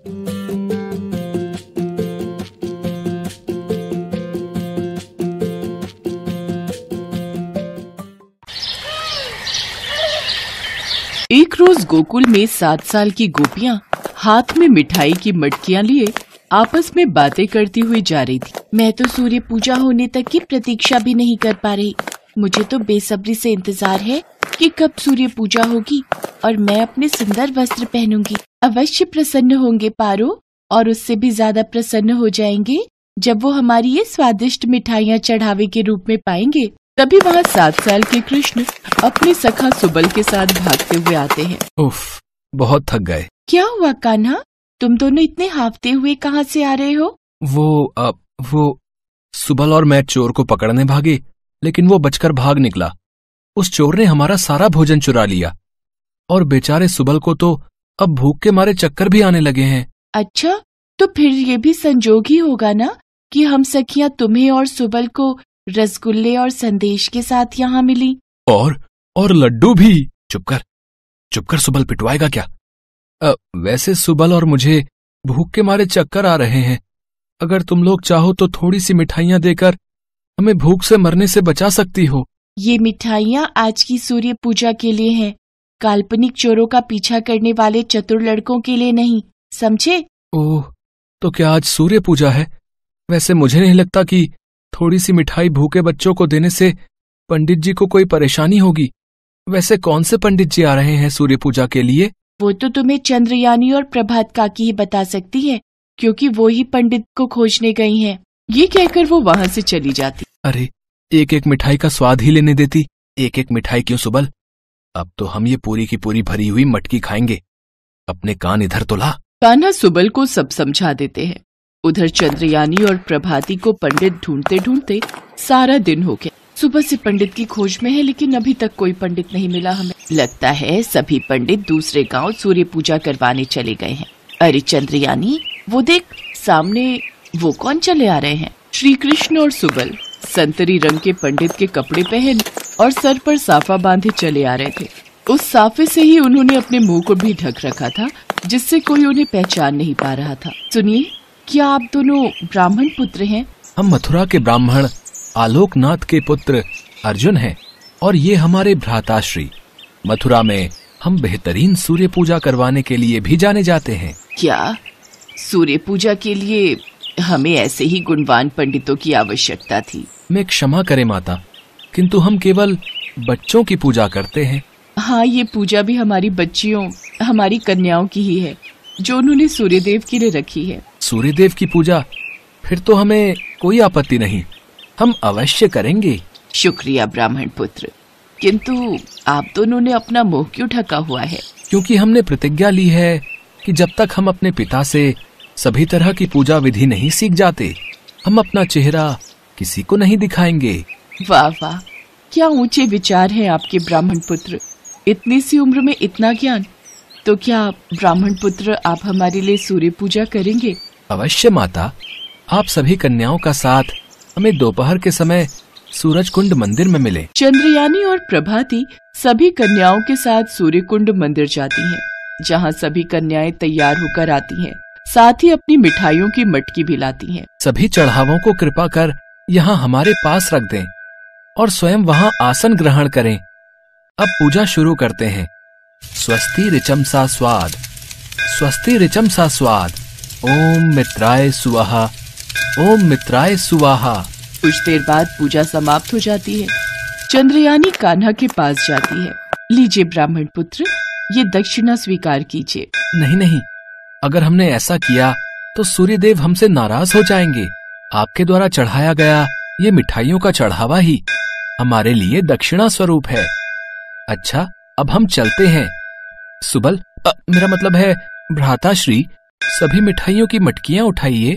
एक रोज गोकुल में 7 साल की गोपियां हाथ में मिठाई की मटकियां लिए आपस में बातें करती हुई जा रही थी। मैं तो सूर्य पूजा होने तक की प्रतीक्षा भी नहीं कर पा रही। मुझे तो बेसब्री से इंतजार है कि कब सूर्य पूजा होगी और मैं अपने सुंदर वस्त्र पहनूंगी। अवश्य प्रसन्न होंगे पारो, और उससे भी ज्यादा प्रसन्न हो जाएंगे जब वो हमारी ये स्वादिष्ट मिठाइयाँ चढ़ावे के रूप में पाएंगे। तभी वहाँ 7 साल के कृष्ण अपने सखा सुबल के साथ भागते हुए आते हैं। उफ, बहुत थक गए। क्या हुआ कान्हा, तुम दोनों इतने हांफते हुए कहाँ से आ रहे हो? वो सुबल और मैं चोर को पकड़ने भागे, लेकिन वो बचकर भाग निकला। उस चोर ने हमारा सारा भोजन चुरा लिया और बेचारे सुबल को तो अब भूख के मारे चक्कर भी आने लगे हैं। अच्छा, तो फिर ये भी संजोग ही होगा ना कि हम सखियां तुम्हें और सुबल को रसगुल्ले और संदेश के साथ यहाँ मिली। और लड्डू भी। चुप कर सुबल, पिटवाएगा क्या? वैसे सुबल और मुझे भूख के मारे चक्कर आ रहे हैं। अगर तुम लोग चाहो तो थोड़ी सी मिठाइयाँ देकर हमें भूख से मरने से बचा सकती हो। ये मिठाइयाँ आज की सूर्य पूजा के लिए हैं, काल्पनिक चोरों का पीछा करने वाले चतुर लड़कों के लिए नहीं, समझे? ओह, तो क्या आज सूर्य पूजा है? वैसे मुझे नहीं लगता कि थोड़ी सी मिठाई भूखे बच्चों को देने से पंडित जी को कोई परेशानी होगी। वैसे कौन से पंडित जी आ रहे हैं सूर्य पूजा के लिए? वो तो तुम्हें चंद्रयानी और प्रभात काकी ही बता सकती है, क्योंकि वो ही पंडित को खोजने गई हैं। ये कहकर वो वहाँ से चली जाती। अरे, एक एक मिठाई का स्वाद ही लेने देती। एक एक मिठाई क्यों सुबल? अब तो हम ये पूरी की पूरी भरी हुई मटकी खाएंगे। अपने कान इधर तो ला। कान्हा सुबल को सब समझा देते हैं। उधर चंद्रयानी और प्रभाती को पंडित ढूंढते ढूंढते सारा दिन हो गया। सुबह से पंडित की खोज में है, लेकिन अभी तक कोई पंडित नहीं मिला हमें। लगता है सभी पंडित दूसरे गांव सूर्य पूजा करवाने चले गए हैं। अरे चंद्रयानी, वो देख, सामने वो कौन चले आ रहे हैं? श्री कृष्ण और सुबल संतरी रंग के पंडित के कपड़े पहन और सर पर साफा बांधे चले आ रहे थे। उस साफे से ही उन्होंने अपने मुंह को भी ढक रखा था, जिससे कोई उन्हें पहचान नहीं पा रहा था। सुनिए, क्या आप दोनों ब्राह्मण पुत्र हैं? हम मथुरा के ब्राह्मण आलोकनाथ के पुत्र अर्जुन हैं, और ये हमारे भ्राताश्री। मथुरा में हम बेहतरीन सूर्य पूजा करवाने के लिए भी जाने जाते हैं। क्या सूर्य पूजा के लिए हमें ऐसे ही गुणवान पंडितों की आवश्यकता थी? मैं क्षमा करे माता, किंतु हम केवल बच्चों की पूजा करते हैं। हाँ, ये पूजा भी हमारी बच्चियों, हमारी कन्याओं की ही है, जो उन्होंने सूर्यदेव के लिए रखी है। सूर्यदेव की पूजा? फिर तो हमें कोई आपत्ति नहीं, हम अवश्य करेंगे। शुक्रिया ब्राह्मण पुत्र, किंतु आप दोनों ने अपना मुंह क्यों ढका हुआ है? क्योंकि हमने प्रतिज्ञा ली है कि जब तक हम अपने पिता से सभी तरह की पूजा विधि नहीं सीख जाते, हम अपना चेहरा किसी को नहीं दिखाएंगे। वाह वाह, क्या ऊंचे विचार हैं आपके ब्राह्मण पुत्र। इतनी सी उम्र में इतना ज्ञान। तो क्या ब्राह्मण पुत्र आप हमारे लिए सूर्य पूजा करेंगे? अवश्य माता, आप सभी कन्याओं का साथ हमें दोपहर के समय सूरज कुंड मंदिर में मिले। चंद्रयानी और प्रभाती सभी कन्याओं के साथ सूर्य कुंड मंदिर जाती हैं, जहां सभी कन्याएं तैयार होकर आती हैं, साथ ही अपनी मिठाइयों की मटकी भी लाती हैं। सभी चढ़ावों को कृपा कर यहाँ हमारे पास रख दें और स्वयं वहाँ आसन ग्रहण करें। अब पूजा शुरू करते हैं। स्वस्ति ऋचम सा स्वाद, स्वस्ति ऋचम सा स्वाद। ओम मित्राय सुवाहा, ओम मित्राय सुवाहा। कुछ देर बाद पूजा समाप्त हो जाती है। चंद्रयानी कान्हा के पास जाती है। लीजिए ब्राह्मण पुत्र, ये दक्षिणा स्वीकार कीजिए। नहीं, अगर हमने ऐसा किया तो सूर्यदेव हमसे नाराज हो जाएंगे। आपके द्वारा चढ़ाया गया ये मिठाइयों का चढ़ावा ही हमारे लिए दक्षिणा स्वरूप है। अच्छा, अब हम चलते हैं। सुबल, मेरा मतलब है भ्राताश्री, सभी मिठाइयों की मटकियां उठाइए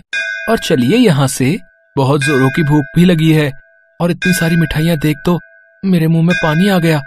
और चलिए यहाँ से। बहुत जोरों की भूख भी लगी है और इतनी सारी मिठाइयां देख तो मेरे मुंह में पानी आ गया।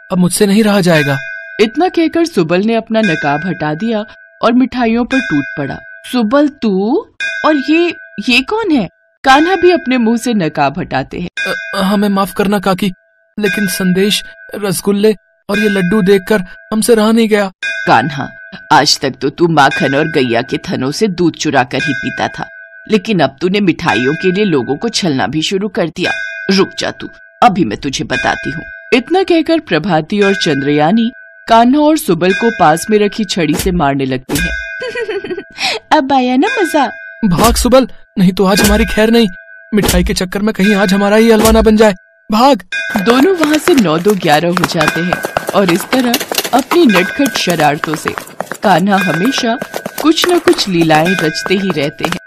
अब मुझसे नहीं रहा जाएगा। इतना कहकर सुबल ने अपना नकाब हटा दिया और मिठाइयों पर टूट पड़ा। सुबल, तू? और ये कौन है? कान्हा भी अपने मुंह से नकाब हटाते हैं। हमें माफ करना काकी, लेकिन संदेश, रसगुल्ले और ये लड्डू देखकर हमसे रहा नहीं गया। कान्हा, आज तक तो तू माखन और गैया के थनों से दूध चुरा कर ही पीता था, लेकिन अब तूने मिठाइयों के लिए लोगों को छलना भी शुरू कर दिया। रुक जा तू, अभी मैं तुझे बताती हूँ। इतना कहकर प्रभाती और चंद्रयानी कान्हा और सुबल को पास में रखी छड़ी से मारने लगती हैं। अब आया ना मजा। भाग सुबल, नहीं तो आज हमारी खैर नहीं। मिठाई के चक्कर में कहीं आज हमारा ही हलवा ना बन जाए। भाग। दोनों वहाँ से 9-2-11 हो जाते हैं और इस तरह अपनी नटखट शरारतों से कान्हा हमेशा कुछ न कुछ लीलाएं रचते ही रहते हैं।